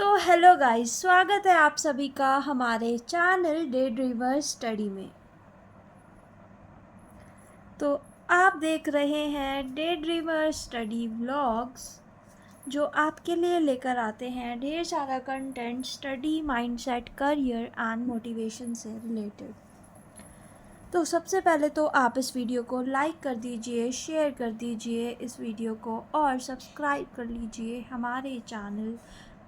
तो hello guys, स्वागत है आप सभी का हमारे चैनल डे ड्रीमर स्टडी में। तो आप देख रहे हैं डे ड्रीमर स्टडी व्लॉग्स, जो आपके लिए लेकर आते हैं ढेर सारा content study, mindset, career and motivation से रिलेटेड। तो सबसे पहले तो आप इस वीडियो को लाइक कर दीजिए, शेयर कर दीजिए इस वीडियो को और सब्सक्राइब कर लीजिए हमारे चैनल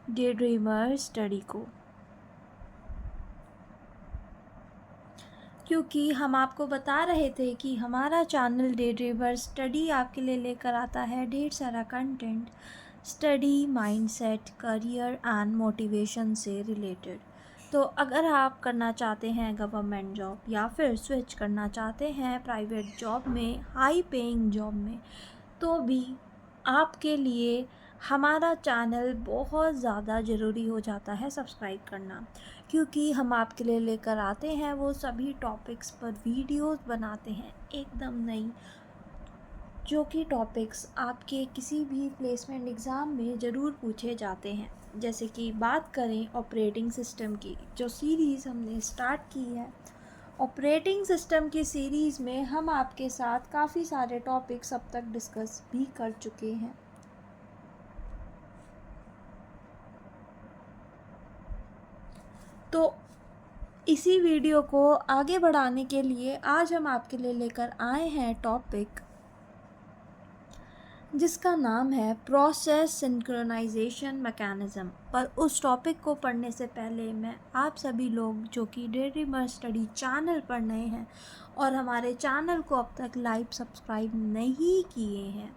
डे ड्रीमर स्टडी को, क्योंकि हम आपको बता रहे थे कि हमारा चैनल डे ड्रीमर स्टडी आपके लिए लेकर आता है ढेर सारा content study, mindset, career and motivation से रिलेटेड। तो अगर आप करना चाहते हैं गवर्नमेंट जॉब या फिर स्विच करना चाहते हैं प्राइवेट जॉब में, हाई पेइंग जॉब में, तो भी आपके लिए हमारा चैनल बहुत ज़्यादा ज़रूरी हो जाता है सब्सक्राइब करना, क्योंकि हम आपके लिए लेकर आते हैं वो सभी टॉपिक्स पर वीडियोस बनाते हैं एकदम नई, जो कि टॉपिक्स आपके किसी भी प्लेसमेंट एग्ज़ाम में ज़रूर पूछे जाते हैं। जैसे कि बात करें ऑपरेटिंग सिस्टम की, जो सीरीज़ हमने स्टार्ट की है, ऑपरेटिंग सिस्टम की सीरीज़ में हम आपके साथ काफ़ी सारे टॉपिक्स अब तक डिस्कस भी कर चुके हैं। तो इसी वीडियो को आगे बढ़ाने के लिए आज हम आपके लिए लेकर आए हैं टॉपिक जिसका नाम है प्रोसेस सिंक्रोनाइजेशन मैकेनिज़्म। पर उस टॉपिक को पढ़ने से पहले मैं आप सभी लोग जो कि डे ड्रीमर स्टडी चैनल पर नए हैं और हमारे चैनल को अब तक लाइक सब्सक्राइब नहीं किए हैं,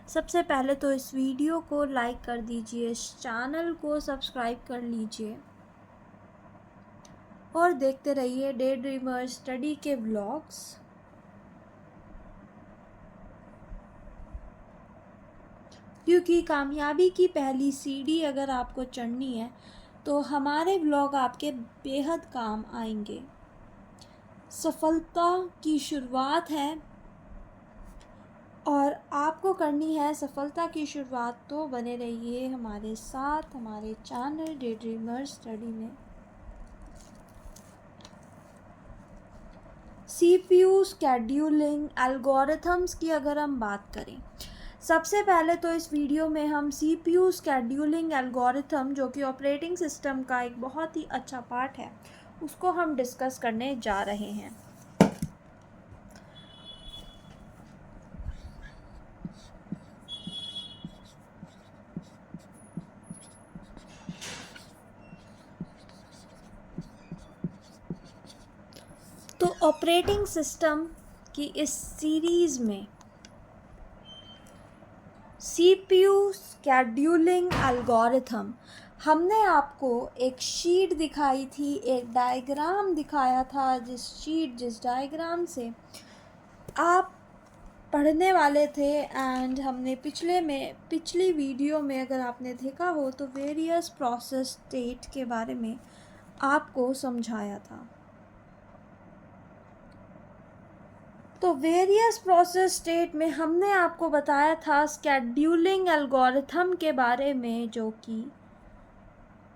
सबसे पहले तो इस वीडियो को लाइक कर दीजिए, इस चैनल को सब्सक्राइब कर लीजिए और देखते रहिए डे ड्रीमर स्टडी के व्लॉग्स। क्योंकि कामयाबी की पहली सीढ़ी अगर आपको चढ़नी है तो हमारे व्लॉग आपके बेहद काम आएंगे। सफलता की शुरुआत है और आपको करनी है सफलता की शुरुआत, तो बने रहिए हमारे साथ हमारे चैनल डे ड्रीमर स्टडी में। CPU स्केड्यूलिंग एल्गोरिथम्स की अगर हम बात करें, सबसे पहले तो इस वीडियो में हम CPU स्केड्यूलिंग एल्गोरिथम, जो कि ऑपरेटिंग सिस्टम का एक बहुत ही अच्छा पार्ट है, उसको हम डिस्कस करने जा रहे हैं। तो ऑपरेटिंग सिस्टम की इस सीरीज़ में CPU स्केड्यूलिंग एल्गोरिथम, हमने आपको एक शीट दिखाई थी, एक डायग्राम दिखाया था, जिस डायग्राम से आप पढ़ने वाले थे। एंड हमने पिछली वीडियो में अगर आपने देखा हो तो वेरियस प्रोसेस स्टेट के बारे में आपको समझाया था। तो वेरियस प्रोसेस स्टेट में हमने आपको बताया था स्केड्यूलिंग एल्गोरिथम के बारे में, जो कि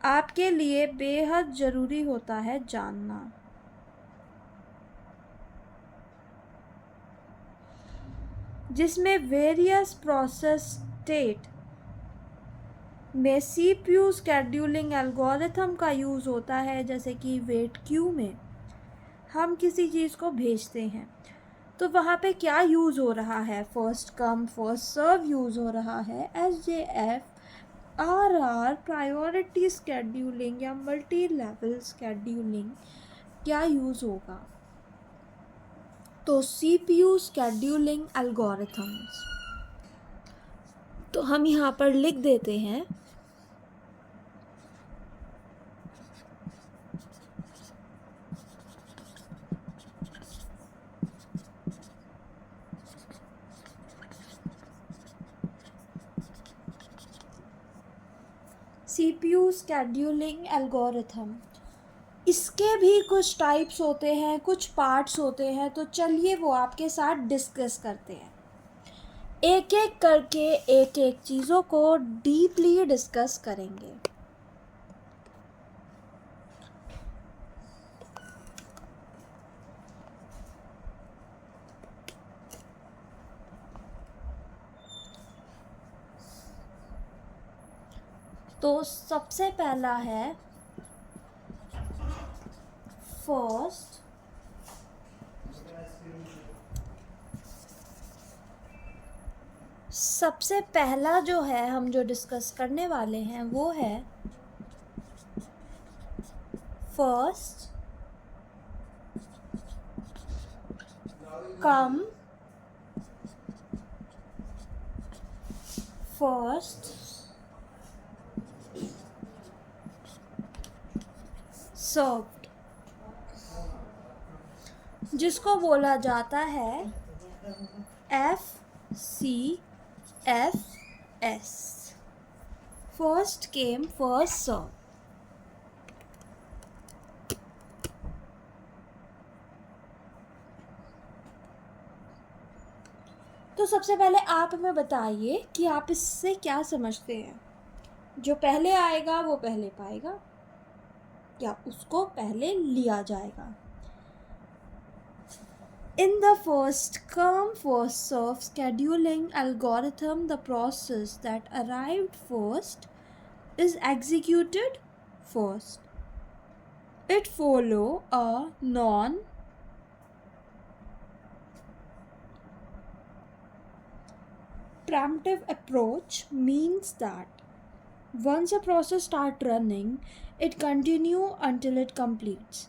आपके लिए बेहद ज़रूरी होता है जानना। जिसमें वेरियस प्रोसेस स्टेट में CPU स्केड्यूलिंग एल्गोरिथम का यूज़ होता है। जैसे कि वेट क्यू में हम किसी चीज़ को भेजते हैं तो वहाँ पे क्या यूज़ हो रहा है, first come first serve use हो रहा है, SJF, RR, प्रायोरिटी स्केड्यूलिंग या मल्टी लेवल स्केड्यूलिंग क्या यूज़ होगा। तो CPU स्केड्यूलिंग एल्गोरिथम्स, तो हम यहाँ पर लिख देते हैं CPU स्केड्यूलिंग एल्गोरिथम। इसके भी कुछ टाइप्स होते हैं, कुछ पार्ट्स होते हैं, तो चलिए वो आपके साथ डिस्कस करते हैं। एक एक करके एक एक चीज़ों को डीपली डिस्कस करेंगे। तो सबसे पहला है फर्स्ट, सबसे पहला जो है हम जो डिस्कस करने वाले हैं वो है फर्स्ट कम फर्स्ट सर्व्ड, जिसको बोला जाता है FCFS, first came first serve. तो सबसे पहले आप हमें बताइए कि आप इससे क्या समझते हैं। जो पहले आएगा वो पहले पाएगा या उसको पहले लिया जाएगा। In the first come first serve scheduling algorithm, the process that arrived first is executed first. It follow a non-preemptive approach, means that once a process start running, it continue until it completes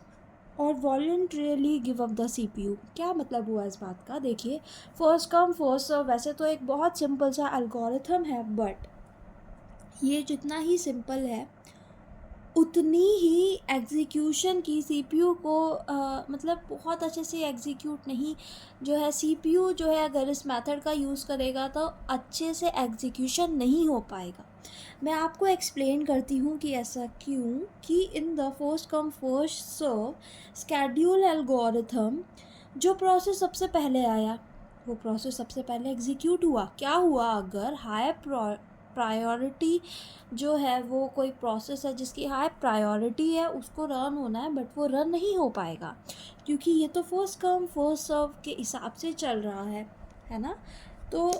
और voluntarily give up the CPU। क्या मतलब हुआ इस बात का? देखिए, first come first सर्व वैसे तो एक बहुत सिंपल सा एल्गोरिथम है, बट ये जितना ही सिंपल है उतनी ही एग्जीक्यूशन की CPU को मतलब बहुत अच्छे से एग्जीक्यूट नहीं जो है, CPU जो है अगर इस मेथड का यूज़ करेगा तो अच्छे से एग्जीक्यूशन नहीं हो पाएगा। मैं आपको एक्सप्लेन करती हूँ कि ऐसा क्यों। कि in the first come first serve schedule algorithm, जो प्रोसेस सबसे पहले आया वो प्रोसेस सबसे पहले एग्जीक्यूट हुआ। क्या हुआ? अगर हाई प्रायोरिटी जो है वो कोई प्रोसेस है जिसकी हाई प्रायोरिटी है उसको रन होना है, बट वो रन नहीं हो पाएगा क्योंकि ये तो फर्स्ट कम फर्स्ट सर्व के हिसाब से चल रहा है ना। तो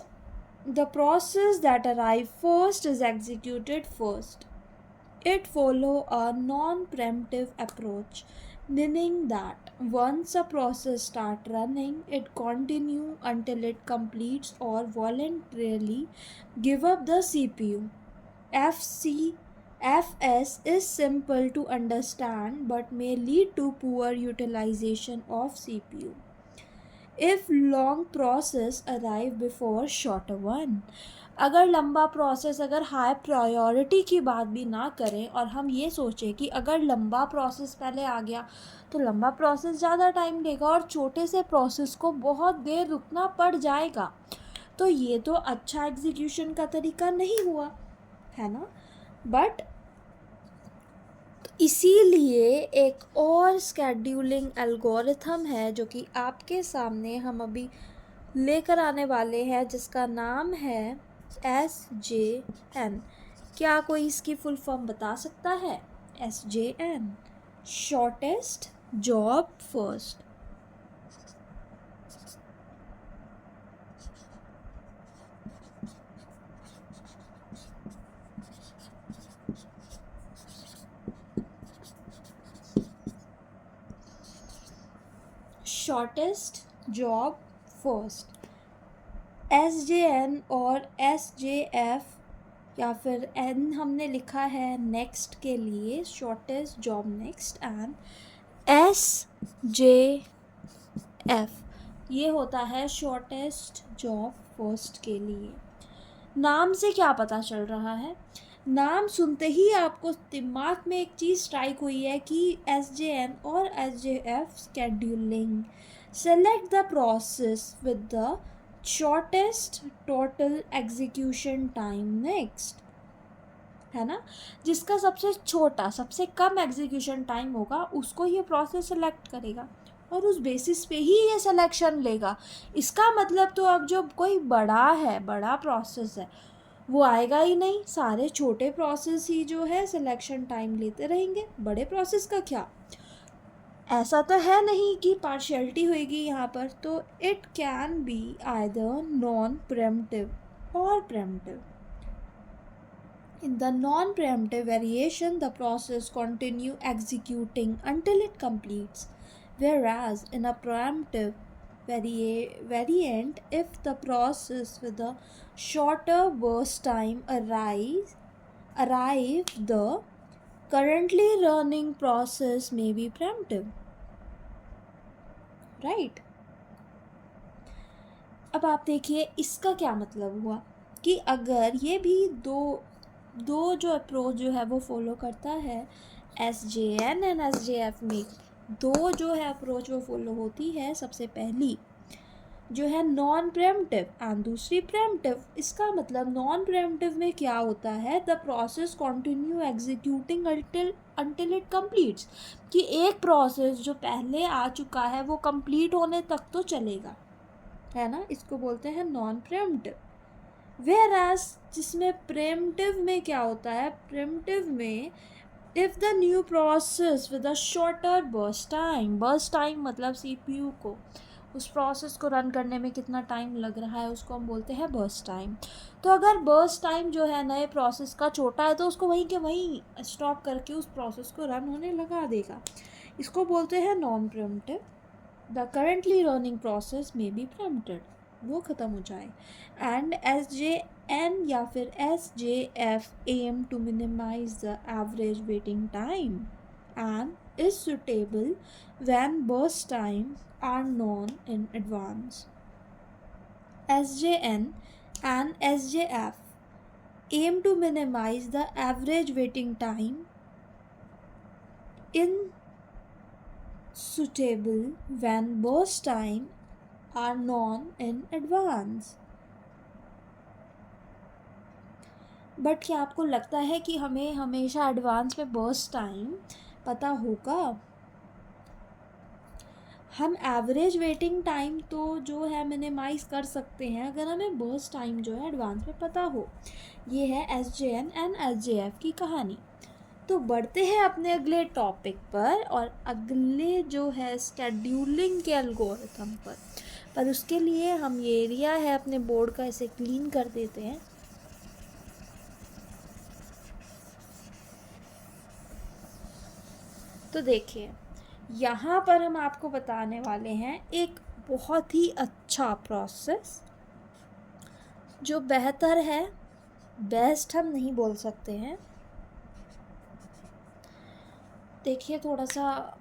the process that arrive first is executed first. It follow a non-preemptive approach, meaning that once a process start running, it continue until it completes or voluntarily give up the CPU. FCFS is simple to understand but may lead to poor utilization of CPU if long process arrive before shorter one. अगर लंबा process अगर high priority की बात भी ना करें और हम ये सोचें कि अगर लंबा प्रोसेस पहले आ गया तो लंबा प्रोसेस ज़्यादा टाइम लेगा और छोटे से प्रोसेस को बहुत देर रुकना पड़ जाएगा, तो ये तो अच्छा एग्जीक्यूशन का तरीका नहीं हुआ, है ना। बट इसीलिए एक और स्केड्यूलिंग एल्गोरिथम है जो कि आपके सामने हम अभी लेकर आने वाले हैं, जिसका नाम है SJN। क्या कोई इसकी फुल फॉर्म बता सकता है? SJN, shortest job first. Shortest job first. SJN और SJF या फिर N हमने लिखा है नेक्स्ट के लिए, shortest job next, and SJF ये होता है शॉर्टेस्ट जॉब फर्स्ट के लिए। नाम से क्या पता चल रहा है? नाम सुनते ही आपको दिमाग में एक चीज़ स्ट्राइक हुई है कि SJN और SJF scheduling. Select the process with the shortest total execution time next, है ना। जिसका सबसे छोटा सबसे कम एग्जीक्यूशन टाइम होगा उसको ये प्रोसेस सेलेक्ट करेगा और उस बेसिस पे ही ये सिलेक्शन लेगा। इसका मतलब तो अब जो कोई बड़ा प्रोसेस है वो आएगा ही नहीं, सारे छोटे प्रोसेस ही जो है सिलेक्शन टाइम लेते रहेंगे। बड़े प्रोसेस का क्या? ऐसा तो है नहीं कि पार्शियलिटी होएगी यहाँ पर। तो it can be either non preemptive और preemptive. In the non-preemptive variation, the process continue executing until it completes, whereas in a preemptive variant, if the process with a shorter burst time arrive, the currently running process may be preemptive. Right? अब आप देखिए इसका क्या मतलब हुआ कि अगर ये भी दो जो अप्रोच जो है वो फॉलो करता है, SJN एंड SJF में दो जो है अप्रोच वो फॉलो होती है, सबसे पहली जो है नॉन प्रेम्प्टिव एंड दूसरी प्रेम्प्टिव। इसका मतलब नॉन प्रेम्प्टिव में क्या होता है, the process continue executing until it completes, कि एक प्रोसेस जो पहले आ चुका है वो कंप्लीट होने तक तो चलेगा, है ना, इसको बोलते हैं नॉन प्रेम्प्टिव। वेयरएज जिसमें प्रेम्प्टिव में क्या होता है, प्रेम्प्टिव में if the new process with a shorter burst time मतलब CPU को उस प्रोसेस को रन करने में कितना टाइम लग रहा है उसको हम बोलते हैं बर्स्ट टाइम। तो अगर बर्स्ट टाइम जो है नए प्रोसेस का छोटा है तो उसको वहीं के वहीं स्टॉप करके उस प्रोसेस को रन होने लगा देगा, इसको बोलते हैं non preemptive. The currently running process में बी प्रेम्प्टेड, वो ख़त्म हो जाए। एंड SJN या फिर SJF aim to minimize the average waiting time and is suitable when burst times are known in advance. SJN and SJF aim to minimize the average waiting time in suitable when burst time are known in advance. But क्या आपको लगता है कि हमें हमेशा advance में burst time पता होगा? हम एवरेज वेटिंग टाइम तो जो है मिनिमाइज़ कर सकते हैं अगर हमें बर्स्ट टाइम जो है एडवांस में पता हो। ये है SJN एंड SJF की कहानी। तो बढ़ते हैं अपने अगले टॉपिक पर, और अगले जो है स्केड्यूलिंग के एल्गोरिथम पर उसके लिए हम ये एरिया है अपने बोर्ड का, इसे क्लीन कर देते हैं। तो देखिए यहाँ पर हम आपको बताने वाले हैं एक बहुत ही अच्छा प्रोसेस जो बेहतर है, बेस्ट हम नहीं बोल सकते हैं। देखिए थोड़ा सा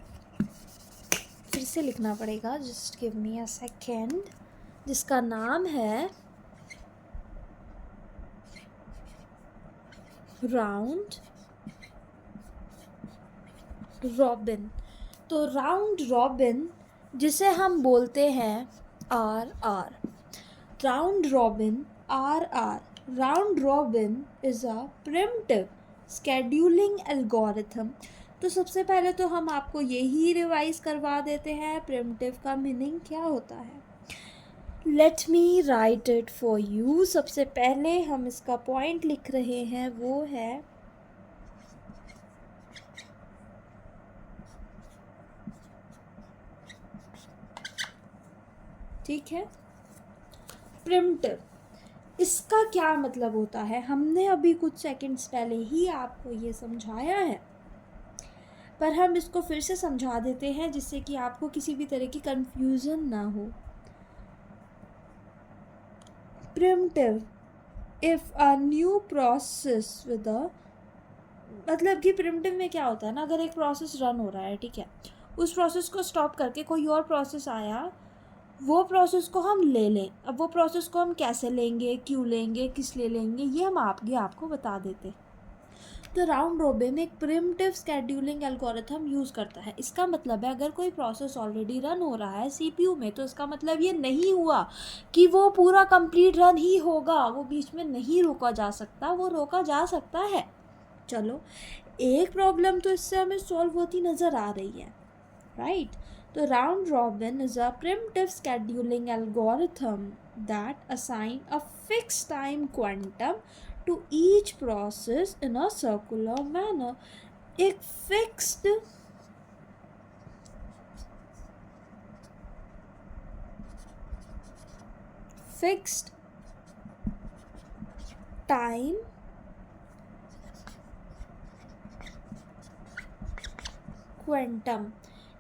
फिर से लिखना पड़ेगा, just give me a second, जिसका नाम है राउंड रॉबिन। तो राउंड रॉबिन जिसे हम बोलते हैं RR, round robin RR, round robin is a primitive scheduling algorithm. तो सबसे पहले तो हम आपको यही रिवाइज करवा देते हैं प्रिमिटिव का मीनिंग क्या होता है। Let me right it for you. सबसे पहले हम इसका पॉइंट लिख रहे हैं, वो है ठीक है, प्रिमिटिव। इसका क्या मतलब होता है, हमने अभी कुछ सेकंड्स पहले ही आपको ये समझाया है, पर हम इसको फिर से समझा देते हैं जिससे कि आपको किसी भी तरह की कंफ्यूजन ना हो। Primitive if a new process with a, मतलब कि प्रिमिटिव में क्या होता है ना, अगर एक प्रोसेस रन हो रहा है, ठीक है, उस प्रोसेस को स्टॉप करके कोई और प्रोसेस आया, वो प्रोसेस को हम ले लें। अब वो प्रोसेस को हम कैसे लेंगे, क्यों लेंगे, किस लिए लेंगे, ये हम आपको बता देते। तो राउंड रॉबिन एक प्रिमिटिव स्केड्यूलिंग एल्गोरिथम यूज़ करता है। इसका मतलब है अगर कोई प्रोसेस ऑलरेडी रन हो रहा है CPU में, तो इसका मतलब ये नहीं हुआ कि वो पूरा कंप्लीट रन ही होगा, वो बीच में नहीं रोका जा सकता, वो रोका जा सकता है। चलो एक प्रॉब्लम तो इससे हमें सॉल्व होती नज़र आ रही है, राइट। तो round robin is a primitive scheduling algorithm that assign a fixed time quantum to each process in a circular manner. एक fixed time क्वांटम,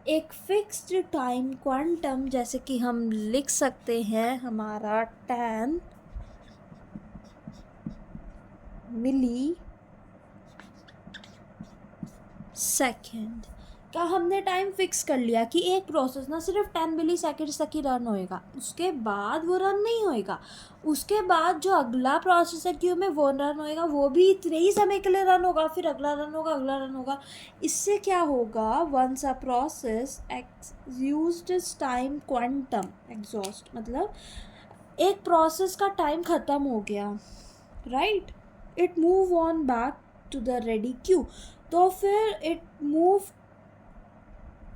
एक फिक्स्ड टाइम क्वांटम, जैसे कि हम लिख सकते हैं हमारा 10 मिली सेकेंड का हमने टाइम फिक्स कर लिया कि एक प्रोसेस ना सिर्फ 10 मिली सेकेंड्स तक ही रन होएगा, उसके बाद वो रन नहीं होएगा। उसके बाद जो अगला प्रोसेस है क्यू में वो रन होएगा, वो भी इतने ही समय के लिए रन होगा, फिर अगला रन होगा, अगला रन होगा। इससे क्या होगा, once a process used its time quantum exhaust, मतलब एक प्रोसेस का टाइम ख़त्म हो गया, right, it move on back to the ready queue, तो फिर it move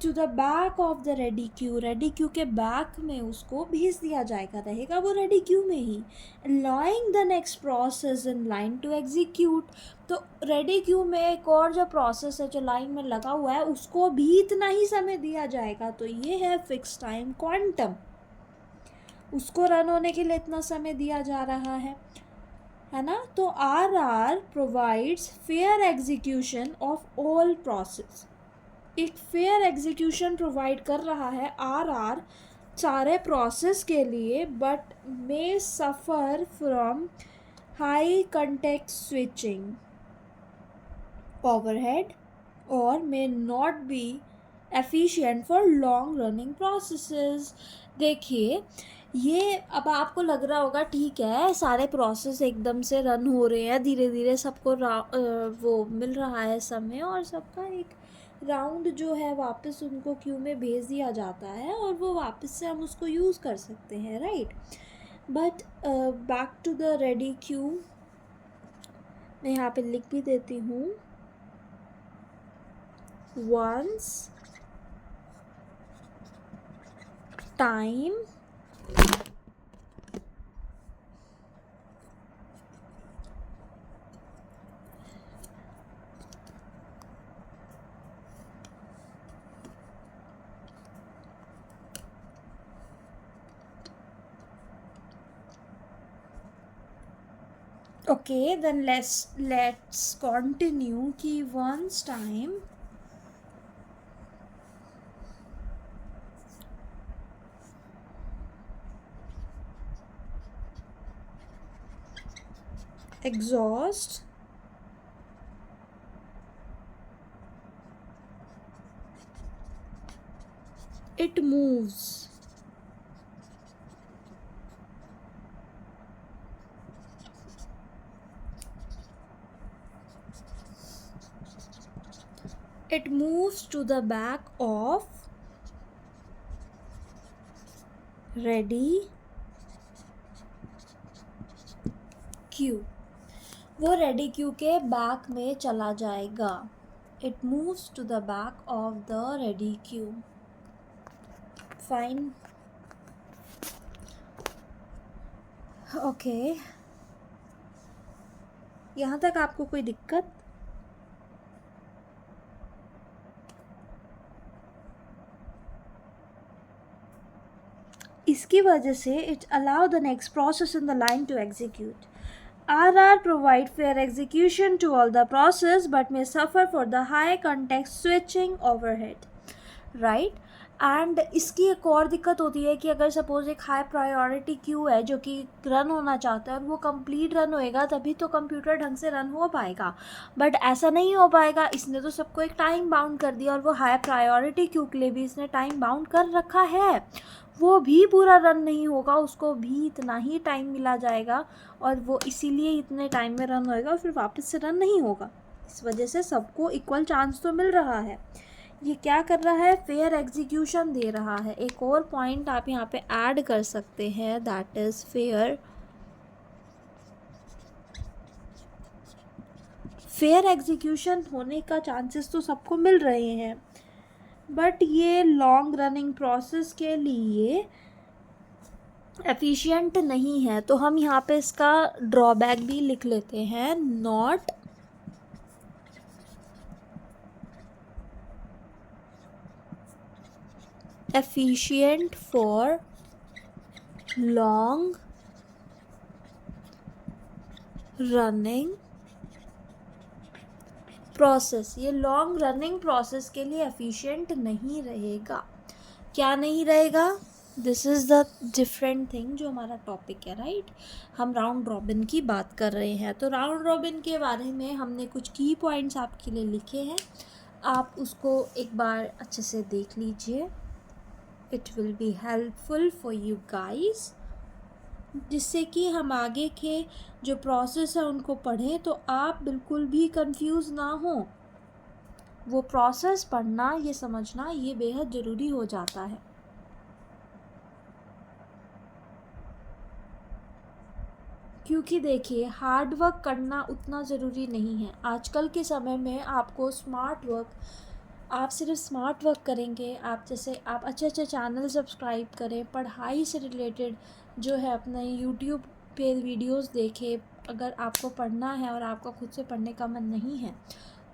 to the back of the ready queue, ready queue के बैक में उसको भेज दिया जाएगा, रहेगा वो रेडी क्यू में ही, allowing the next process in line to execute. तो रेडी क्यू में एक और जो प्रोसेस है जो लाइन में लगा हुआ है उसको भी इतना ही समय दिया जाएगा, तो ये है फिक्स टाइम क्वांटम, उसको रन होने के लिए इतना समय दिया जा रहा है ना। तो RR provides fair execution of all process, एक फेयर एग्जीक्यूशन प्रोवाइड कर रहा है RR सारे प्रोसेस के लिए, but may suffer from high context switching overhead और may not be efficient for long running processes. देखिए, ये अब आपको लग रहा होगा ठीक है सारे प्रोसेस एकदम से रन हो रहे हैं, धीरे धीरे सबको वो मिल रहा है समय और सबका एक राउंड जो है वापस उनको क्यू में भेज दिया जाता है और वो वापस से हम उसको यूज़ कर सकते हैं, right. But back to the ready queue, मैं यहाँ पे लिख भी देती हूँ, once time okay, then let's continue कि once time exhaust it moves to the back of ready queue, वो रेडी क्यू के बैक में चला जाएगा, it moves to the back of the ready queue, fine, okay. यहाँ तक आपको कोई दिक्कत? इसकी वजह से it allow the next process in the line to execute. RR provide fair execution to all the process but may suffer for the high context switching overhead, right? And इसकी एक और दिक्कत होती है कि अगर सपोज़ एक हाई प्रायोरिटी क्यू है जो कि रन होना चाहता है और वो कंप्लीट रन होएगा तभी तो कंप्यूटर ढंग से रन हो पाएगा, बट ऐसा नहीं हो पाएगा, इसने तो सबको एक टाइम बाउंड कर दिया और वो हाई प्रायोरिटी क्यू के लिए भी इसने टाइम बाउंड कर रखा है, वो भी पूरा रन नहीं होगा, उसको भी इतना ही टाइम मिला जाएगा और वो इसीलिए इतने टाइम में रन होएगा और फिर वापस से रन नहीं होगा। इस वजह से सबको इक्वल चांस तो मिल रहा है। ये क्या कर रहा है, फेयर एग्जीक्यूशन दे रहा है। एक और पॉइंट आप यहाँ पे ऐड कर सकते हैं, दैट इज़ फेयर एग्जीक्यूशन होने का चांसेस तो सबको मिल रहे हैं, बट ये लॉन्ग रनिंग प्रोसेस के लिए एफिशिएंट नहीं है, तो हम यहाँ पे इसका ड्रॉबैक भी लिख लेते हैं, not efficient for long running process, ये लॉन्ग रनिंग प्रोसेस के लिए एफिशिएंट नहीं रहेगा। क्या नहीं रहेगा? This is the different thing जो हमारा टॉपिक है, राइट। हम राउंड रॉबिन की बात कर रहे हैं, तो राउंड रॉबिन के बारे में हमने कुछ की पॉइंट्स आपके लिए लिखे हैं, आप उसको एक बार अच्छे से देख लीजिए। It will be helpful for you guys, जिससे कि हम आगे के जो प्रोसेस है उनको पढ़ें तो आप बिल्कुल भी कंफ्यूज ना हो। वो प्रोसेस पढ़ना, ये समझना, ये बेहद ज़रूरी हो जाता है। क्योंकि देखिए, हार्ड वर्क करना उतना ज़रूरी नहीं है। आजकल के समय में आपको स्मार्ट वर्क, आप सिर्फ स्मार्ट वर्क करेंगे, आप जैसे आप अच्छे अच्छे चैनल सब्सक्राइब करें, पढ़ाई से रिलेटेड जो है अपने यूट्यूब पे वीडियोस देखें। अगर आपको पढ़ना है और आपका खुद से पढ़ने का मन नहीं है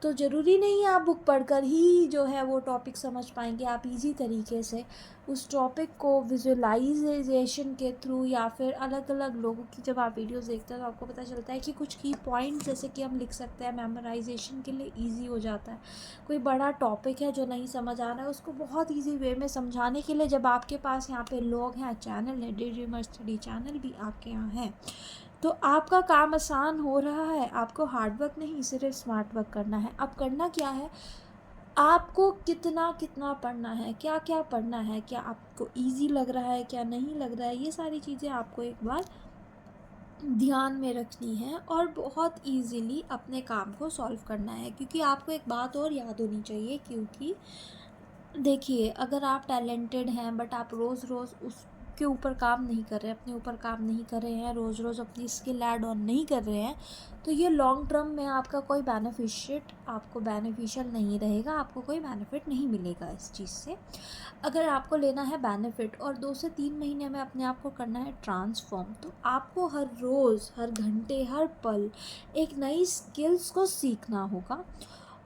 तो ज़रूरी नहीं है आप बुक पढ़कर ही जो है वो टॉपिक समझ पाएंगे। आप इजी तरीके से उस टॉपिक को विजुअलाइजेशन के थ्रू या फिर अलग अलग लोगों की जब आप वीडियोस देखते हैं तो आपको पता चलता है कि कुछ की पॉइंट्स जैसे कि हम लिख सकते हैं, मेमोराइजेशन के लिए इजी हो जाता है। कोई बड़ा टॉपिक है जो नहीं समझ आ रहा है, उसको बहुत ईजी वे में समझाने के लिए जब आपके पास यहाँ पे लोग हैं, चैनल है, डे ड्रीमर स्टडी चैनल भी आपके यहाँ है, तो आपका काम आसान हो रहा है। आपको हार्ड वर्क नहीं, सिर्फ स्मार्ट वर्क करना है। अब करना क्या है, आपको कितना कितना पढ़ना है, क्या क्या पढ़ना है, क्या आपको इजी लग रहा है, क्या नहीं लग रहा है, ये सारी चीज़ें आपको एक बार ध्यान में रखनी है और बहुत इजीली अपने काम को सॉल्व करना है। क्योंकि आपको एक बात और याद होनी चाहिए, क्योंकि देखिए, अगर आप टैलेंटेड हैं बट आप रोज़ रोज़ उसके ऊपर काम नहीं कर रहे, अपने ऊपर काम नहीं कर रहे हैं, रोज़ रोज़ अपनी स्किल ऐड ऑन नहीं कर रहे हैं, तो ये लॉन्ग टर्म में आपका कोई आपको बेनिफिशियल नहीं रहेगा, आपको कोई बेनिफिट नहीं मिलेगा इस चीज़ से। अगर आपको लेना है बेनिफिट और 2 से 3 महीने में अपने आप को करना है ट्रांसफॉर्म, तो आपको हर रोज़, हर घंटे, हर पल एक नई स्किल्स को सीखना होगा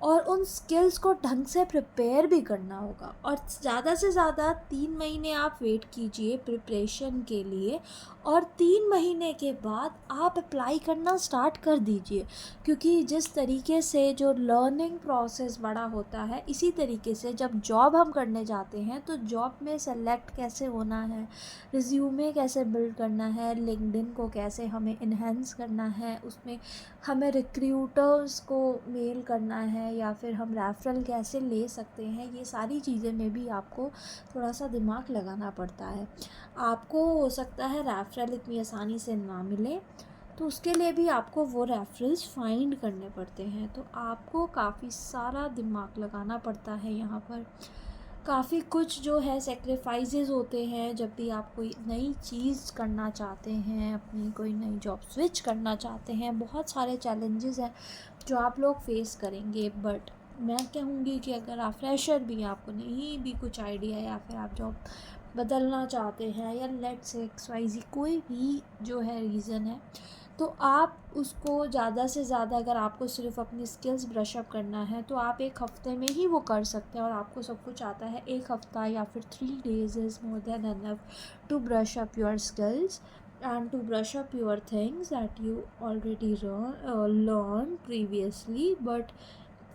और उन स्किल्स को ढंग से प्रिपेयर भी करना होगा। और ज़्यादा से ज़्यादा 3 महीने आप वेट कीजिए प्रिपरेशन के लिए और 3 महीने के बाद आप अप्लाई करना स्टार्ट कर दीजिए। क्योंकि जिस तरीके से जो लर्निंग प्रोसेस बड़ा होता है, इसी तरीके से जब जॉब हम करने जाते हैं तो जॉब में सेलेक्ट कैसे होना है, रिज्यूमे कैसे बिल्ड करना है, लिंक्डइन को कैसे हमें इन्हेंस करना है, उसमें हमें रिक्रूटर्स को मेल करना है या फिर हम रेफरल कैसे ले सकते हैं, ये सारी चीज़ें में भी आपको थोड़ा सा दिमाग लगाना पड़ता है। आपको हो सकता है रेफरल इतनी आसानी से ना मिले, तो उसके लिए भी आपको वो रेफरल्स फाइंड करने पड़ते हैं। तो आपको काफ़ी सारा दिमाग लगाना पड़ता है यहाँ पर। काफ़ी कुछ जो है सेक्रीफाइसेस होते हैं जब भी आप कोई नई चीज़ करना चाहते हैं, अपनी कोई नई जॉब स्विच करना चाहते हैं। बहुत सारे चैलेंजेस हैं जो आप लोग फेस करेंगे, बट मैं कहूँगी कि अगर आप फ्रेशर भी हैं, आपको नहीं भी कुछ आइडिया या फिर आप जॉब बदलना चाहते हैं या लेट्स से XYZ कोई भी जो है रीज़न है, तो आप उसको ज़्यादा से ज़्यादा, अगर आपको सिर्फ अपनी स्किल्स ब्रश अप करना है तो आप 1 हफ़्ते में ही वो कर सकते हैं और आपको सब कुछ आता है। 1 हफ़्ता या फिर 3 days is more than enough to brush up your skills and to brush up your things that you already learned previously। but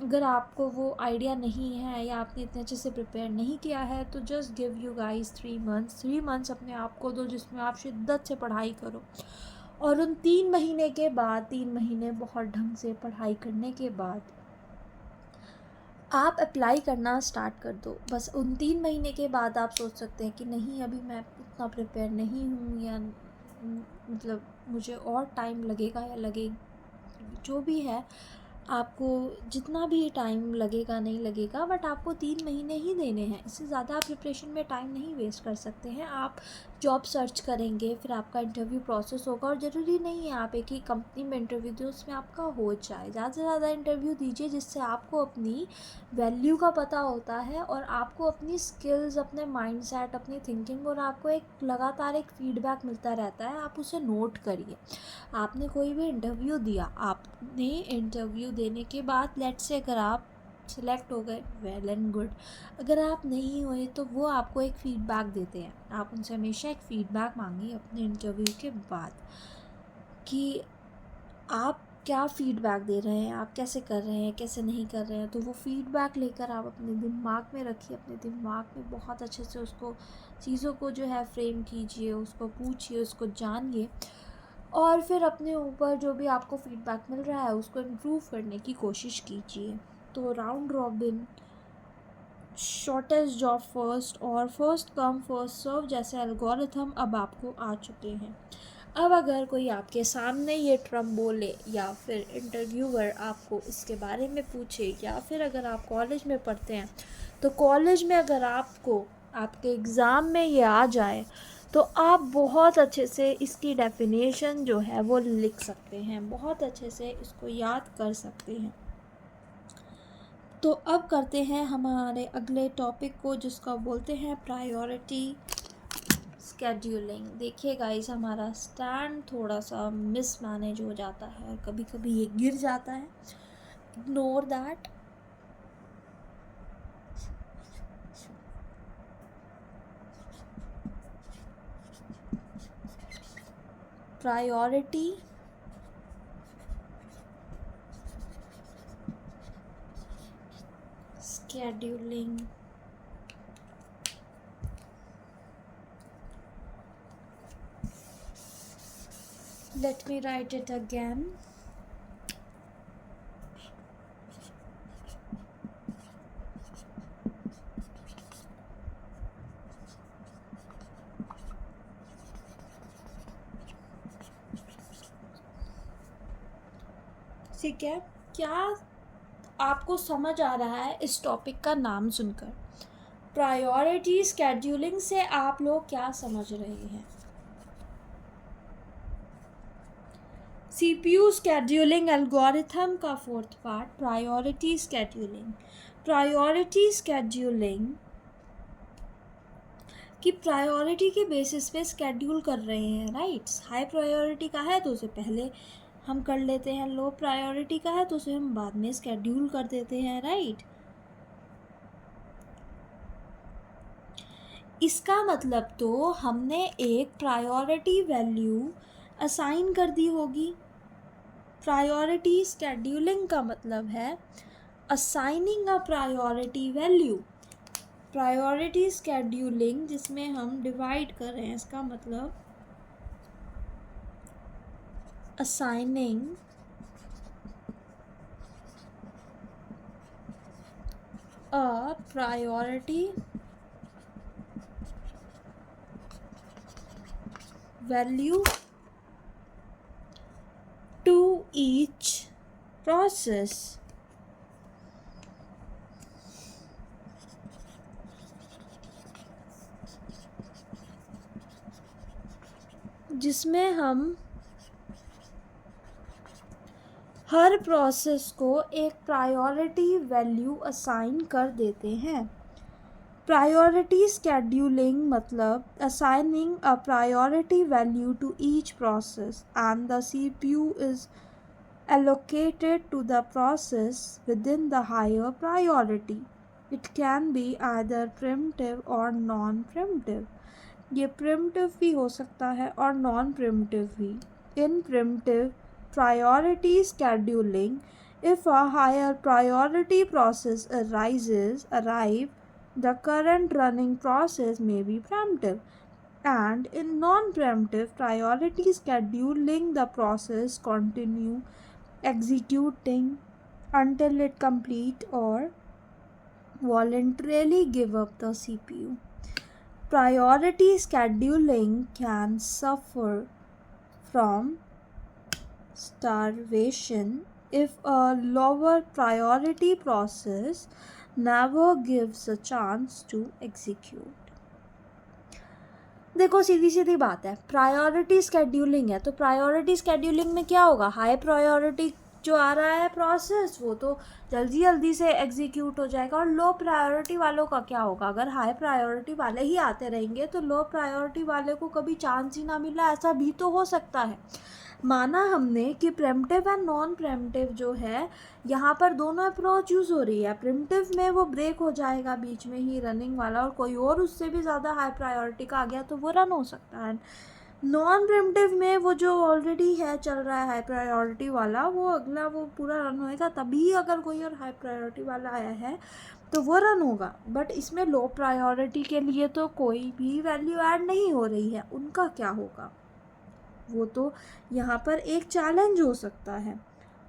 अगर आपको वो आइडिया नहीं है या आपने इतने अच्छे से प्रिपेयर नहीं किया है तो just give you guys 3 months अपने आप को दो, जिसमें आप शिद्दत से पढ़ाई करो। और उन 3 महीने के बाद, 3 महीने बहुत ढंग से पढ़ाई करने के बाद आप अप्लाई करना स्टार्ट कर दो। बस उन 3 महीने के बाद आप सोच सकते हैं कि नहीं, अभी मैं उतना प्रिपेयर नहीं हूँ या मतलब मुझे और टाइम लगेगा या लगे, जो भी है, आपको जितना भी टाइम लगेगा नहीं लगेगा, बट आपको 3 महीने ही देने हैं। इससे ज़्यादा आप प्रिपरेशन में टाइम नहीं वेस्ट कर सकते हैं। आप जॉब सर्च करेंगे, फिर आपका इंटरव्यू प्रोसेस होगा और ज़रूरी नहीं है आप एक ही कंपनी में इंटरव्यू दें, उसमें आपका हो जाए। ज़्यादा से ज़्यादा इंटरव्यू दीजिए, जिससे आपको अपनी वैल्यू का पता होता है और आपको अपनी स्किल्स, अपने माइंडसेट, अपनी थिंकिंग और आपको एक लगातार एक फीडबैक मिलता रहता है। आप उसे नोट करिए। आपने कोई भी इंटरव्यू दिया, आपने इंटरव्यू देने के बाद लेट्स से अगर आप सिलेक्ट हो गए, वेल एंड गुड। अगर आप नहीं हुए तो वो आपको एक फ़ीडबैक देते हैं। आप उनसे हमेशा एक फ़ीडबैक मांगिए अपने इंटरव्यू के बाद कि आप क्या फ़ीडबैक दे रहे हैं, आप कैसे कर रहे हैं, कैसे नहीं कर रहे हैं। तो वो फ़ीडबैक लेकर आप अपने दिमाग में रखिए, अपने दिमाग में बहुत अच्छे से उसको चीज़ों को जो है फ्रेम कीजिए, उसको पूछिए, उसको जानिए और फिर अपने ऊपर जो भी आपको फ़ीडबैक मिल रहा है उसको इम्प्रूव करने की कोशिश कीजिए। तो round robin, shortest job first और फर्स्ट कम फर्स्ट सर्व जैसे एल्गोरिथम अब आपको आ चुके हैं। अब अगर कोई आपके सामने ये ट्रम बोले या फिर इंटरव्यूअर आपको इसके बारे में पूछे या फिर अगर आप कॉलेज में पढ़ते हैं तो कॉलेज में अगर आपको आपके एग्ज़ाम में ये आ जाए तो आप बहुत अच्छे से इसकी डेफिनेशन जो है वो लिख सकते हैं, बहुत अच्छे से इसको याद कर सकते हैं। तो अब करते हैं हमारे अगले टॉपिक को जिसका बोलते हैं प्रायोरिटी स्केड्यूलिंग। देखिए गाइस, हमारा स्टैंड थोड़ा सा मिसमैनेज हो जाता है, कभी कभी ये गिर जाता है, ignore that. Priority scheduling, let me write it again. ठीक है, क्या आपको समझ आ रहा है इस टॉपिक का नाम सुनकर? प्रायोरिटी स्केड्यूलिंग से आप लोग क्या समझ रहे हैं? CPU स्केड्यूलिंग एल्गोरिथम का fourth part priority scheduling. Priority scheduling की प्रायोरिटी के बेसिस पे स्केड्यूल कर रहे हैं, राइट। हाई प्रायोरिटी का है तो उसे पहले हम कर लेते हैं, लो प्रायोरिटी का है तो उसे हम बाद में स्केड्यूल कर देते हैं, राइट। इसका मतलब तो हमने एक प्रायोरिटी वैल्यू असाइन कर दी होगी। प्रायोरिटी स्केड्यूलिंग का मतलब है assigning a priority value. Priority scheduling जिसमें हम डिवाइड कर रहे हैं, इसका मतलब assigning a priority value to each process। जिसमें हम हर प्रोसेस को एक प्रायोरिटी वैल्यू असाइन कर देते हैं। प्रायोरिटी स्केड्यूलिंग मतलब assigning a priority value to each process and the CPU is allocated to the process within the higher priority. It can be either preemptive or non-preemptive. ये preemptive भी हो सकता है और non-preemptive भी। In preemptive priority scheduling, if a higher priority process arrive, the current running process may be preemptive, and in non-preemptive priority scheduling, the process continue executing until it complete or voluntarily give up the CPU. Priority scheduling can suffer from starvation if a lower priority process never gives a chance to execute। देखो, सीधी सीधी बात है, priority scheduling है तो priority scheduling में क्या होगा, high priority जो आ रहा है प्रोसेस वो तो जल्दी जल्दी से एग्जीक्यूट हो जाएगा, और लो प्रायोरिटी वालों का क्या होगा, अगर हाई प्रायोरिटी वाले ही आते रहेंगे तो लो प्रायोरिटी वाले को कभी चांस ही ना मिला, ऐसा भी तो हो सकता है। माना हमने कि प्रेम्पटिव एंड नॉन प्रेम्पटिव जो है यहाँ पर दोनों अप्रोच यूज़ हो रही है। प्रेम्पटिव में वो ब्रेक हो जाएगा बीच में ही रनिंग वाला, और कोई और उससे भी ज़्यादा हाई प्रायोरिटी का आ गया तो वो रन हो सकता है। नॉन प्रिमिटिव में वो जो ऑलरेडी है चल रहा है हाई प्रायोरिटी वाला, वो अगला वो पूरा रन होएगा, तभी अगर कोई और हाई प्रायोरिटी वाला आया है तो वो रन होगा। बट इसमें लो प्रायोरिटी के लिए तो कोई भी वैल्यू ऐड नहीं हो रही है, उनका क्या होगा? वो तो यहाँ पर एक चैलेंज हो सकता है,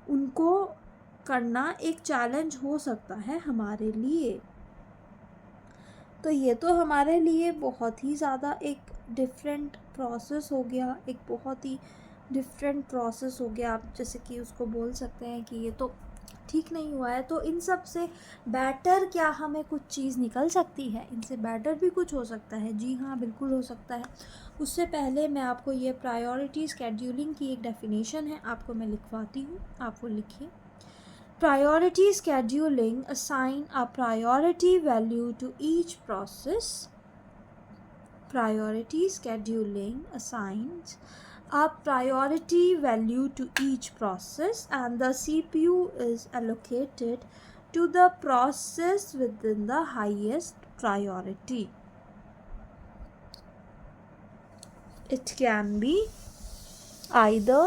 उनको करना एक चैलेंज हो सकता है हमारे लिए। तो ये तो हमारे लिए बहुत ही ज़्यादा एक डिफरेंट प्रोसेस हो गया, एक बहुत ही डिफरेंट प्रोसेस हो गया। आप जैसे कि उसको बोल सकते हैं कि ये तो ठीक नहीं हुआ है। तो इन सब से बेटर क्या हमें कुछ चीज़ निकल सकती है? इनसे बेटर भी कुछ हो सकता है। जी हाँ, बिल्कुल हो सकता है। उससे पहले मैं आपको ये प्रायोरिटी स्केड्यूलिंग की एक डेफिनेशन है, आपको मैं लिखवाती हूँ, आप वो लिखिए। Priority scheduling assign a priority value to each process. Priority scheduling assigns a priority value to each process, and the CPU is allocated to the process within the highest priority. It can be either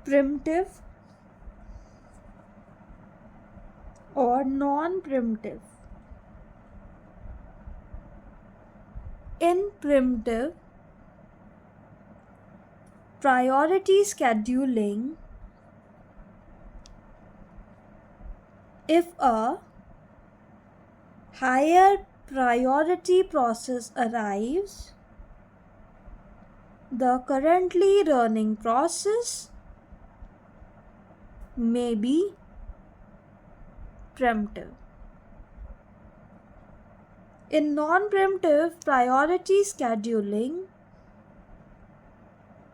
primitive or non-primitive. In primitive priority scheduling, if a higher priority process arrives, the currently running process may be primitive. In non-primitive priority scheduling,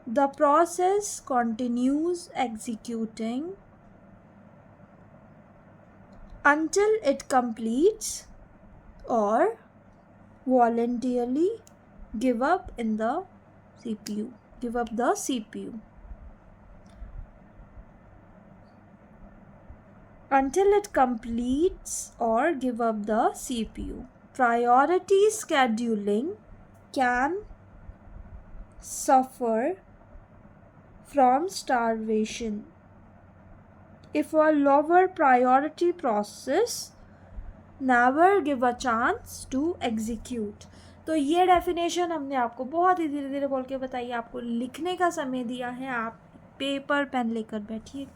the process continues executing until it completes or voluntarily give up the CPU. Until it completes or give up the CPU. Priority scheduling can suffer from starvation if a lower priority process never give a chance to execute. तो ये definition हमने आपको बहुत ही धीरे धीरे बोल के बताई, आपको लिखने का समय दिया है। आप पेपर पेन लेकर बैठिए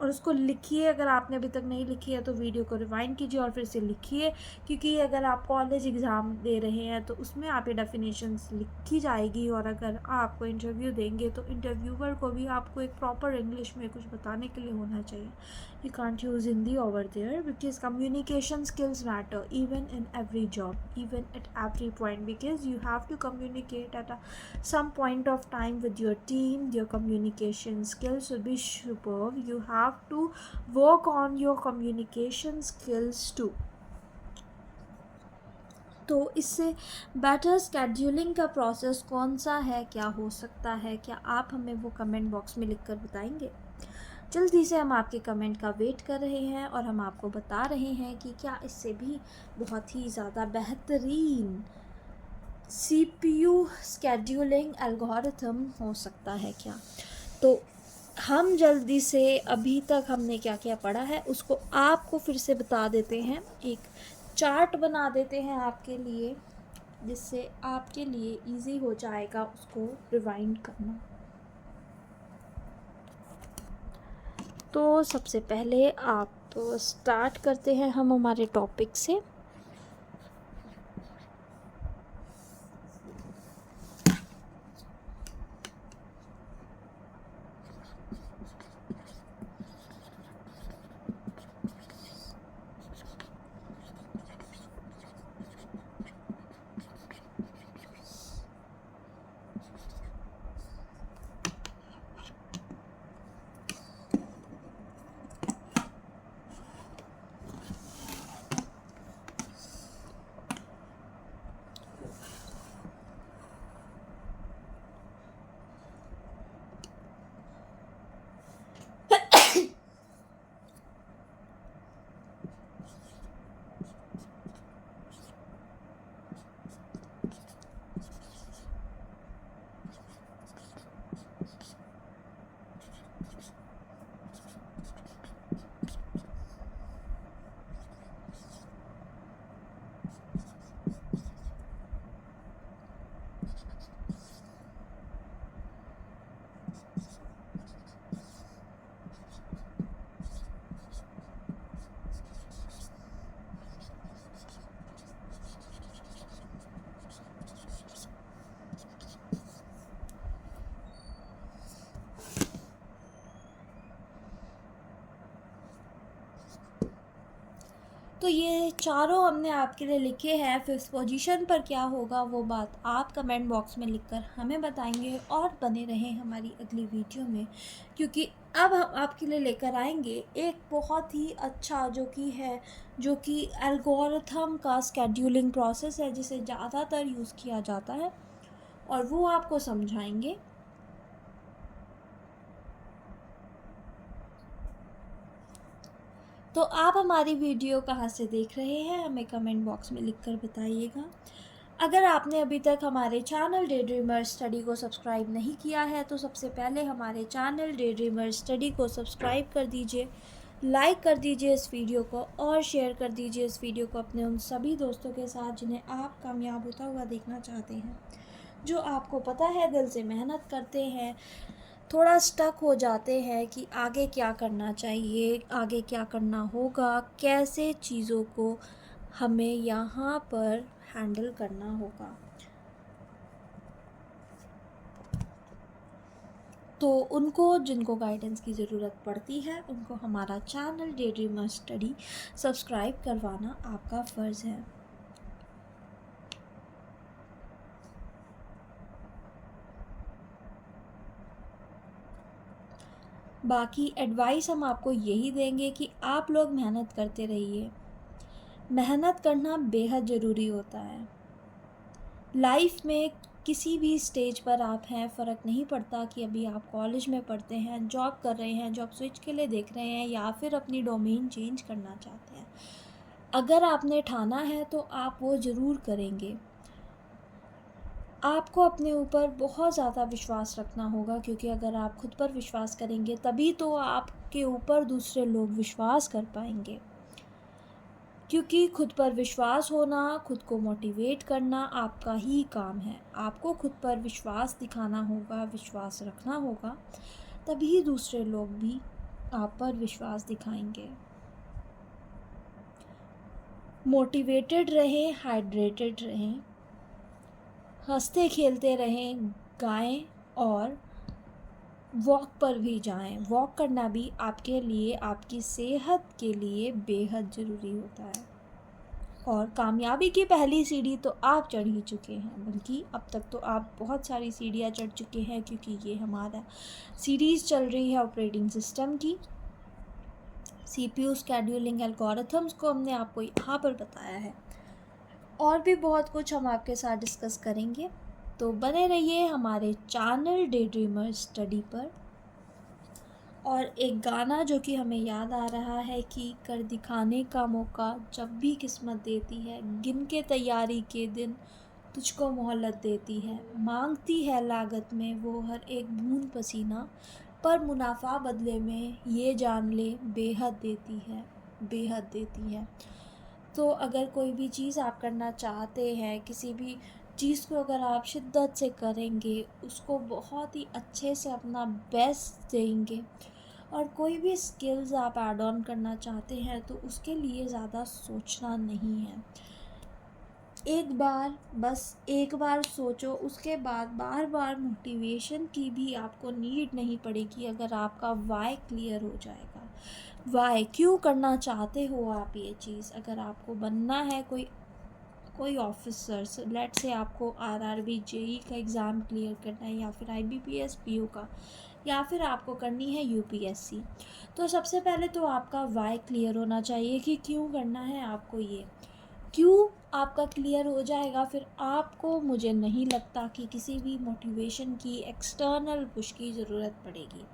और उसको लिखिए। अगर आपने अभी तक नहीं लिखी है तो वीडियो को रिवाइंड कीजिए और फिर से लिखिए, क्योंकि अगर आप कॉलेज एग्ज़ाम दे रहे हैं तो उसमें आप ये डेफिनेशंस लिखी जाएगी। और अगर आपको इंटरव्यू देंगे तो इंटरव्यूअर को भी आपको एक प्रॉपर इंग्लिश में कुछ बताने के लिए होना चाहिए। You can't use Hindi over there because communication skills matter even in every job, even at every point, because you have to communicate at some point of time with your team. Your communication skills will be superb. You have to work on your communication skills too. तो इससे better scheduling का process कौन सा है, क्या हो सकता है, क्या आप हमें वो कमेंट बॉक्स में लिखकर बताएंगे? जल्दी से हम आपके कमेंट का वेट कर रहे हैं और हम आपको बता रहे हैं कि क्या इससे भी बहुत ही ज़्यादा बेहतरीन CPU स्केड्यूलिंग एल्गोरिथम हो सकता है क्या। तो हम जल्दी से अभी तक हमने क्या क्या पढ़ा है उसको आपको फिर से बता देते हैं, एक चार्ट बना देते हैं आपके लिए, जिससे आपके लिए इजी हो जाएगा उसको रिवाइंड करना। तो सबसे पहले आप स्टार्ट करते हैं हम हमारे टॉपिक से। तो ये चारों हमने आपके लिए लिखे हैं। 5th पोजीशन पर क्या होगा वो बात आप कमेंट बॉक्स में लिखकर हमें बताएंगे, और बने रहें हमारी अगली वीडियो में, क्योंकि अब हम आपके लिए लेकर आएंगे एक बहुत ही अच्छा जो कि एल्गोरिथम का स्केड्यूलिंग प्रोसेस है, जिसे ज़्यादातर यूज़ किया जाता है, और वो आपको समझाएंगे। तो आप हमारी वीडियो कहाँ से देख रहे हैं हमें कमेंट बॉक्स में लिखकर बताइएगा। अगर आपने अभी तक हमारे चैनल डे ड्रीमर स्टडी को सब्सक्राइब नहीं किया है तो सबसे पहले हमारे चैनल डे ड्रीमर स्टडी को सब्सक्राइब कर दीजिए, लाइक कर दीजिए इस वीडियो को, और शेयर कर दीजिए इस वीडियो को अपने उन सभी दोस्तों के साथ जिन्हें आप कामयाब होता हुआ देखना चाहते हैं, जो आपको पता है दिल से मेहनत करते हैं, थोड़ा स्टक हो जाते हैं कि आगे क्या करना चाहिए, आगे क्या करना होगा, कैसे चीज़ों को हमें यहाँ पर हैंडल करना होगा। तो उनको जिनको गाइडेंस की ज़रूरत पड़ती है उनको हमारा channel day dreamer study subscribe करवाना आपका फ़र्ज़ है। बाकी एडवाइस हम आपको यही देंगे कि आप लोग मेहनत करते रहिए। मेहनत करना बेहद ज़रूरी होता है। लाइफ में किसी भी स्टेज पर आप हैं, फ़र्क नहीं पड़ता कि अभी आप कॉलेज में पढ़ते हैं, जॉब कर रहे हैं, जॉब स्विच के लिए देख रहे हैं, या फिर अपनी डोमेन चेंज करना चाहते हैं। अगर आपने ठाना है तो आप वो ज़रूर करेंगे। आपको अपने ऊपर बहुत ज़्यादा विश्वास रखना होगा, क्योंकि अगर आप खुद पर विश्वास करेंगे तभी तो आपके ऊपर दूसरे लोग विश्वास कर पाएंगे। क्योंकि खुद पर विश्वास होना, खुद को मोटिवेट करना आपका ही काम है। आपको खुद पर विश्वास दिखाना होगा, विश्वास रखना होगा, तभी दूसरे लोग भी आप पर विश्वास दिखाएंगे। मोटिवेटेड रहें, हाइड्रेटेड रहें, हंसते खेलते रहें, गाएं, और वॉक पर भी जाएं। वॉक करना भी आपके लिए, आपकी सेहत के लिए बेहद ज़रूरी होता है। और कामयाबी की पहली सीढ़ी तो आप चढ़ ही चुके हैं, बल्कि अब तक तो आप बहुत सारी सीढ़ियाँ चढ़ चुके हैं, क्योंकि ये हमारा सीरीज़ चल रही है ऑपरेटिंग सिस्टम की। CPU स्केड्यूलिंग एल्गोरिथम्स को हमने आपको यहाँ पर बताया है, और भी बहुत कुछ हम आपके साथ डिस्कस करेंगे। तो बने रहिए हमारे चैनल डे ड्रीमर स्टडी पर। और एक गाना जो कि हमें याद आ रहा है कि कर दिखाने का मौका जब भी किस्मत देती है, गिन के तैयारी के दिन तुझको मोहलत देती है, मांगती है लागत में वो हर एक बूंद पसीना, पर मुनाफा बदले में ये जान ले बेहद देती है, बेहद देती है। तो अगर कोई भी चीज़ आप करना चाहते हैं, किसी भी चीज़ को अगर आप शिद्दत से करेंगे, उसको बहुत ही अच्छे से अपना बेस्ट देंगे, और कोई भी स्किल्स आप ऐड ऑन करना चाहते हैं तो उसके लिए ज़्यादा सोचना नहीं है। बस एक बार सोचो, उसके बाद बार बार मोटिवेशन की भी आपको नीड नहीं पड़ेगी, अगर आपका वाई क्लियर हो जाएगा। वाई, क्यों करना चाहते हो आप ये चीज़। अगर आपको बनना है कोई ऑफिसर, लेट से आपको RRB JEE का एग्ज़ाम क्लियर करना है, या फिर IBPS PO का, या फिर आपको करनी है UPSC, तो सबसे पहले तो आपका वाई क्लियर होना चाहिए कि क्यों करना है आपको ये। क्यों आपका क्लियर हो जाएगा, फिर आपको, मुझे नहीं लगता कि किसी भी मोटिवेशन की, एक्सटर्नल पुश की ज़रूरत पड़ेगी।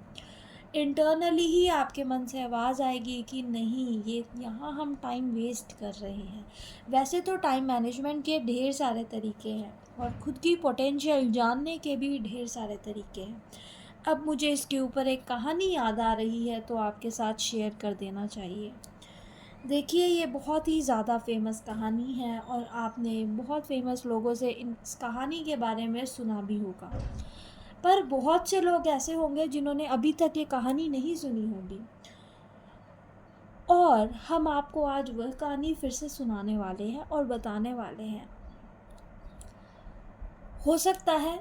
इंटरनली ही आपके मन से आवाज़ आएगी कि नहीं, ये यहाँ हम टाइम वेस्ट कर रहे हैं। वैसे तो टाइम मैनेजमेंट के ढेर सारे तरीके हैं, और ख़ुद की पोटेंशियल जानने के भी ढेर सारे तरीके हैं। अब मुझे इसके ऊपर एक कहानी याद आ रही है, तो आपके साथ शेयर कर देना चाहिए। देखिए, ये बहुत ही ज़्यादा फेमस कहानी है, और आपने बहुत फेमस लोगों से इस कहानी के बारे में सुना भी होगा, पर बहुत से लोग ऐसे होंगे जिन्होंने अभी तक ये कहानी नहीं सुनी होगी। और हम आपको आज वह कहानी फिर से सुनाने वाले हैं और बताने वाले हैं। हो सकता है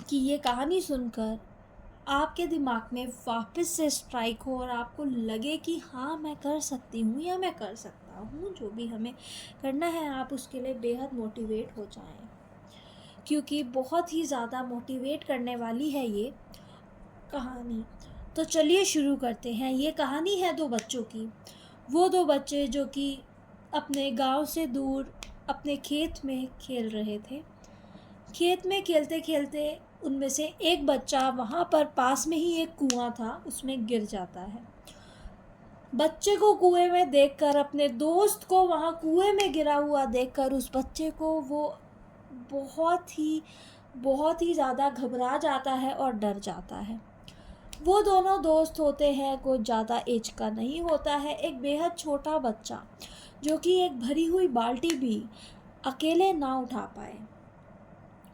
कि ये कहानी सुनकर आपके दिमाग में वापस से स्ट्राइक हो, और आपको लगे कि हाँ, मैं कर सकती हूँ, या मैं कर सकता सकता हूँ। जो भी हमें करना है आप उसके लिए बेहद मोटिवेट हो जाएं, क्योंकि बहुत ही ज़्यादा मोटिवेट करने वाली है ये कहानी। तो चलिए शुरू करते हैं। ये कहानी है दो बच्चों की। वो दो बच्चे जो कि अपने गांव से दूर अपने खेत में खेल रहे थे। खेत में खेलते खेलते उनमें से एक बच्चा वहाँ पर पास में ही एक कुआं था, उसमें गिर जाता है। बच्चे को कुएं में देखकर, अपने दोस्त को वहाँ कुएं में गिरा हुआ देखकर उस बच्चे को वो बहुत ही ज़्यादा घबरा जाता है और डर जाता है। वो दोनों दोस्त होते हैं, कुछ ज़्यादा एज का नहीं होता है, एक बेहद छोटा बच्चा जो कि एक भरी हुई बाल्टी भी अकेले ना उठा पाए।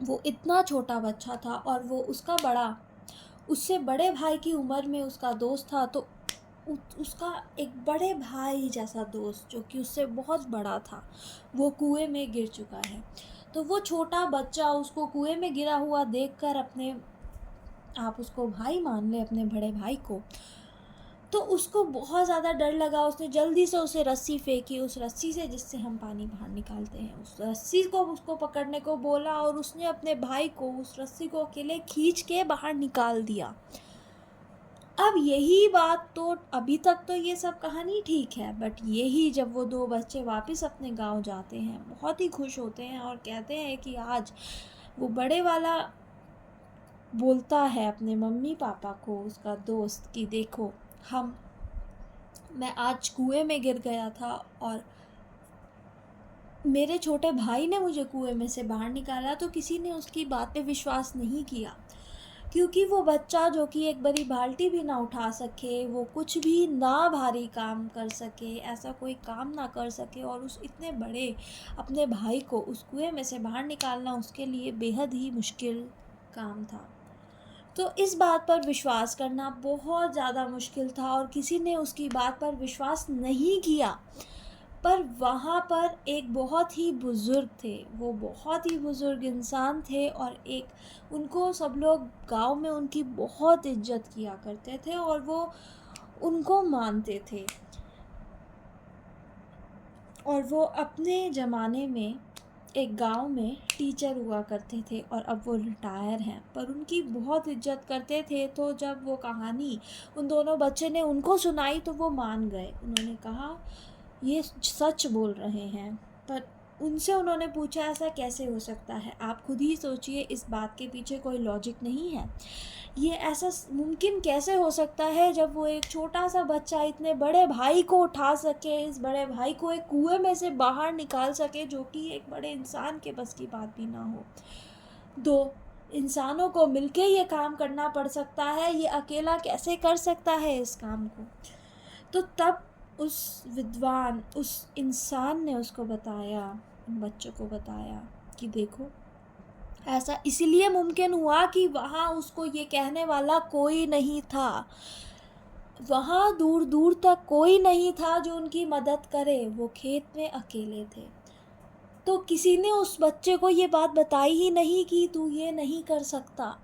वो इतना छोटा बच्चा था और वो उससे बड़े भाई की उम्र में उसका दोस्त था। तो उसका एक बड़े भाई जैसा दोस्त जो कि उससे बहुत बड़ा था, वो कुएं में गिर चुका है। तो वो छोटा बच्चा उसको कुएं में गिरा हुआ देखकर, आप उसको भाई मान ले, अपने बड़े भाई को, तो उसको बहुत ज़्यादा डर लगा। उसने जल्दी से उसे रस्सी फेंकी, उस रस्सी से जिससे हम पानी बाहर निकालते हैं, उस रस्सी को उसको पकड़ने को बोला और उसने अपने भाई को उस रस्सी को अकेले खींच के बाहर निकाल दिया। अब यही बात तो अभी तक तो ये सब कहानी ठीक है, बट यही जब वो दो बच्चे वापस अपने गांव जाते हैं, बहुत ही खुश होते हैं और कहते हैं कि आज वो बड़े वाला बोलता है अपने मम्मी पापा को, उसका दोस्त, कि देखो मैं आज कुएं में गिर गया था और मेरे छोटे भाई ने मुझे कुएं में से बाहर निकाला। तो किसी ने उसकी बात पे विश्वास नहीं किया, क्योंकि वो बच्चा जो कि एक बड़ी बाल्टी भी ना उठा सके, वो कुछ भी ना भारी काम कर सके, ऐसा कोई काम ना कर सके, और उस इतने बड़े अपने भाई को उस कुएं में से बाहर निकालना उसके लिए बेहद ही मुश्किल काम था। तो इस बात पर विश्वास करना बहुत ज़्यादा मुश्किल था और किसी ने उसकी बात पर विश्वास नहीं किया। पर वहाँ पर एक बहुत ही बुज़ुर्ग थे, वो बहुत ही बुज़ुर्ग इंसान थे और उनको सब लोग गांव में उनकी बहुत इज्जत किया करते थे और वो उनको मानते थे। और वो अपने ज़माने में एक गांव में टीचर हुआ करते थे और अब वो रिटायर हैं, पर उनकी बहुत इज्जत करते थे। तो जब वो कहानी उन दोनों बच्चे ने उनको सुनाई तो वो मान गए। उन्होंने कहा ये सच बोल रहे हैं। पर उनसे उन्होंने पूछा ऐसा कैसे हो सकता है, आप खुद ही सोचिए, इस बात के पीछे कोई लॉजिक नहीं है। ये ऐसा मुमकिन कैसे हो सकता है जब वो एक छोटा सा बच्चा इतने बड़े भाई को उठा सके, इस बड़े भाई को एक कुएं में से बाहर निकाल सके, जो कि एक बड़े इंसान के बस की बात भी ना हो। दो इंसानों को मिलके ये काम करना पड़ सकता है, ये अकेला कैसे कर सकता है इस काम को। तो तब उस इंसान ने उसको बताया, उन बच्चों को बताया कि देखो ऐसा इसलिए मुमकिन हुआ कि वहाँ उसको ये कहने वाला कोई नहीं था, वहाँ दूर दूर तक कोई नहीं था जो उनकी मदद करे, वो खेत में अकेले थे। तो किसी ने उस बच्चे को ये बात बताई ही नहीं कि तू ये नहीं कर सकता,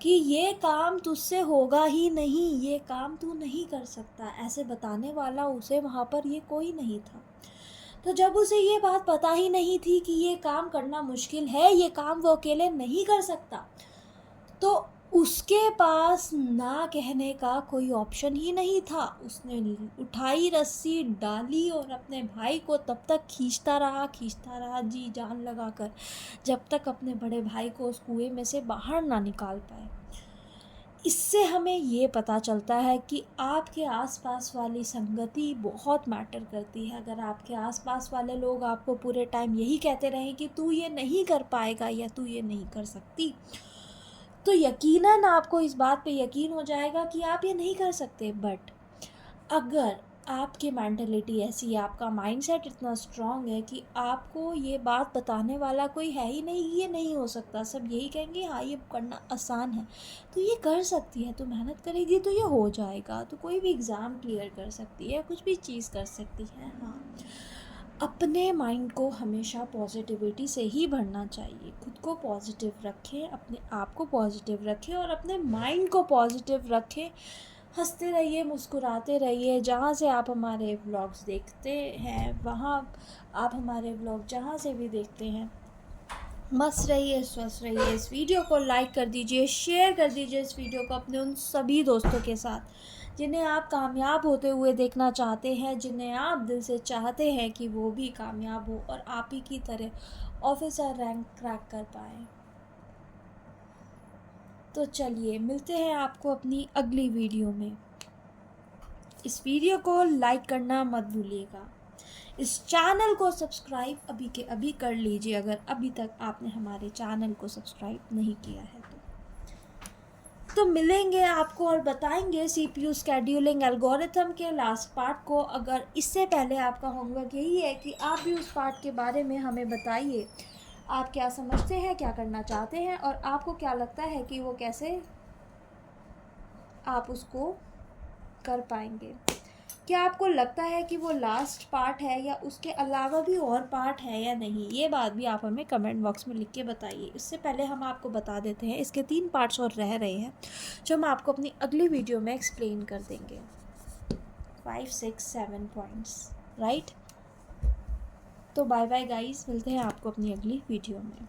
कि ये काम तुझसे होगा ही नहीं, ये काम तू नहीं कर सकता, ऐसे बताने वाला उसे वहाँ पर ये कोई नहीं था। तो जब उसे ये बात पता ही नहीं थी कि ये काम करना मुश्किल है, ये काम वो अकेले नहीं कर सकता, तो उसके पास ना कहने का कोई ऑप्शन ही नहीं था। उसने उठाई रस्सी, डाली और अपने भाई को तब तक खींचता रहा जी जान लगाकर, जब तक अपने बड़े भाई को उस कुएं में से बाहर ना निकाल पाए। इससे हमें ये पता चलता है कि आपके आसपास वाली संगति बहुत मैटर करती है। अगर आपके आसपास वाले लोग आपको पूरे टाइम यही कहते रहें कि तू ये नहीं कर पाएगा या तू ये नहीं कर सकती, तो यकीनन आपको इस बात पे यकीन हो जाएगा कि आप ये नहीं कर सकते। बट अगर आपकी मेंटलिटी ऐसी है, आपका माइंडसेट इतना स्ट्रांग है कि आपको ये बात बताने वाला कोई है ही नहीं, ये नहीं हो सकता, सब यही कहेंगे हाँ ये करना आसान है, तो ये कर सकती है, तो मेहनत करेगी तो ये हो जाएगा, तो कोई भी एग्ज़ाम क्लियर कर सकती है, कुछ भी चीज़ कर सकती है। हाँ, अपने माइंड को हमेशा पॉजिटिविटी से ही भरना चाहिए। खुद को पॉजिटिव रखें, अपने आप को पॉजिटिव रखें और अपने माइंड को पॉजिटिव रखें। हंसते रहिए, मुस्कुराते रहिए। जहाँ से आप हमारे व्लॉग्स देखते हैं, वहाँ आप हमारे व्लॉग जहाँ से भी देखते हैं, मस्त रहिए, स्वस्थ रहिए। इस वीडियो को लाइक कर दीजिए, शेयर कर दीजिए इस वीडियो को अपने उन सभी दोस्तों के साथ जिन्हें आप कामयाब होते हुए देखना चाहते हैं, जिन्हें आप दिल से चाहते हैं कि वो भी कामयाब हो और आप ही की तरह ऑफिसर रैंक क्रैक कर पाए। तो चलिए मिलते हैं आपको अपनी अगली वीडियो में। इस वीडियो को लाइक करना मत भूलिएगा। इस चैनल को सब्सक्राइब अभी के अभी कर लीजिए अगर अभी तक आपने हमारे चैनल को सब्सक्राइब नहीं किया है तो मिलेंगे आपको और बताएंगे सीपीयू स्केड्यूलिंग एल्गोरिथम के लास्ट पार्ट को। अगर इससे पहले आपका होमवर्क यही है कि आप भी उस पार्ट के बारे में हमें बताइए, आप क्या समझते हैं, क्या करना चाहते हैं और आपको क्या लगता है कि वो कैसे आप उसको कर पाएंगे। क्या आपको लगता है कि वो लास्ट पार्ट है या उसके अलावा भी और पार्ट है या नहीं, ये बात भी आप हमें कमेंट बॉक्स में लिख के बताइए। इससे पहले हम आपको बता देते हैं इसके 3 पार्ट्स और रह रहे हैं जो हम आपको अपनी अगली वीडियो में एक्सप्लेन कर देंगे। 5, 6, 7 पॉइंट्स, राइट। तो बाय बाय गाइस, मिलते हैं आपको अपनी अगली वीडियो में।